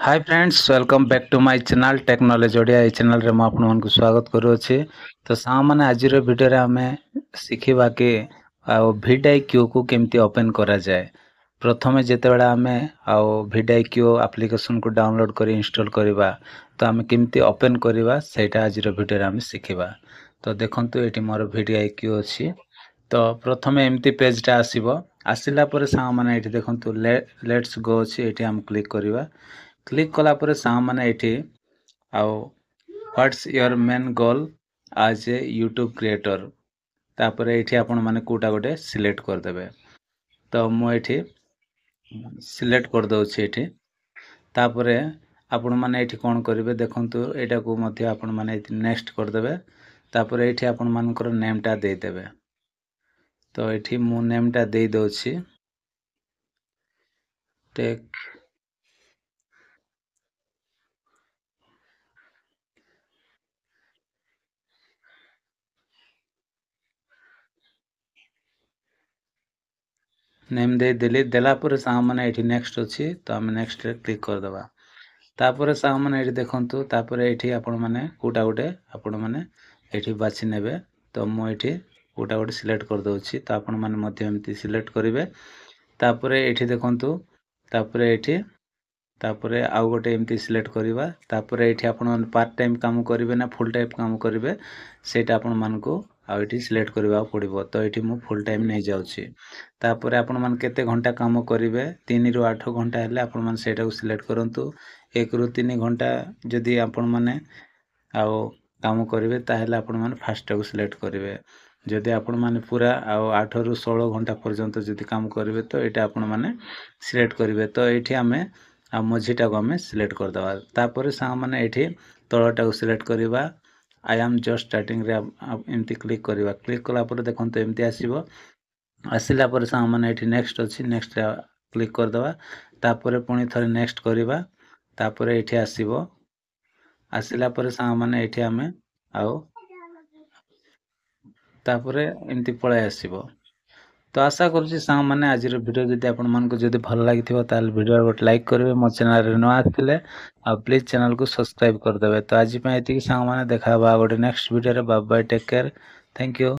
Hi friends welcome back to my channel technology Odia ए channel रे मैं आपन को स्वागत करूछि। तो सा माने आज रो वीडियो रे हमें सिखिबा के VidIQ को केमती ओपन करा जाए। प्रथमे जेते बेला हमें VidIQ एप्लीकेशन को डाउनलोड करी इंस्टॉल करबा तो हमें केमती ओपन करबा सेटा आज रो वीडियो रे हमें सिखिबा। तो देखंतु एटी मोर VidIQ अछि। तो प्रथमे एमती पेज टा आसीबो। आसिला परे सा माने एटी देखंतु लेट्स गो अछि एटी हम क्लिक करबा। क्लिक कला परे सा माने एठी आउ what's your main goal as a YouTube creator तापरे एठी आपण माने कोटा गोटे सिलेक्ट कर देबे। तो मो एठी सिलेक्ट कर दउछि एठी तापरे आपण माने एठी कोन करिवे देखंतु एटा को मध्ये आपण माने नेक्स्ट कर देबे। तापरे एठी आपण मानकर नेम टा दे देबे। तो एठी मो नेम टा दे दउछि टेक नेम दे देली देला पर सा माने एठी नेक्स्ट अछि। तो हम नेक्स्ट रे क्लिक कर देबा। तापरे सा माने एठी देखंतु तापरे एठी आपण माने कोटा गोटे आपण माने एठी बाछि नेबे। तो मो एठी कोटा गोटे सिलेक्ट कर दउछि। तो आपण माने मध्ये एमती सिलेक्ट करिवे। तापरे एठी देखंतु तापरे एठी तापरे आउ गोटे एमती सिलेक्ट करिवा। तापरे एठी आपण पार्ट टाइम काम करिवे ना फुल टाइम काम करिवे सेटा आपण मानको आ एठी सिलेक्ट करबा पड़िबो। तो एठी मु फुल टाइम नै जाउछि। तापरे आपण मान केते घंटा काम करिवे 3 रु 8 घंटा हेले आपण मान सेटा को सिलेक्ट करंतु। 1 रु 3 घंटा जदि आपण माने आउ काम करिवे ताहेले आपण माने फास्ट को सिलेक्ट करिवे। जदि आपण माने पूरा आउ 8 रु 16 घंटा पर्यंत जदि काम करिवे तो एटा आपण माने सिलेक्ट करिवे। तो एठी हमें आ मझीटा को हमें सिलेक्ट कर दवा। तापरे सा माने एठी तळटा को सिलेक्ट करबा। आई एम जस्ट स्टार्टिंग रे एमती क्लिक करबा। क्लिक कला पर देखंतु एमती आसीबो। आसिला पर सा माने एठी नेक्स्ट अछि नेक्स्ट रे क्लिक कर दवा। तापरे पुनी थरे नेक्स्ट करबा। तापरे एठी आसीबो। आसिला पर सा माने एठी हमें आउ तापरे एमती पळाय आसीबो। तो आशा करूँ सा मैंने आज वीडियो जब आपण मानको जदि भल लगी ताल वीडियो गोटे लाइक करेंगे। मो चैनल रे न आथिले आ प्लीज चैनल को सब्सक्राइब कर देबे। तो आज पे एति सा मैंने देखा गोटे नेक्स्ट वीडियो रे। Bye bye take care thank you.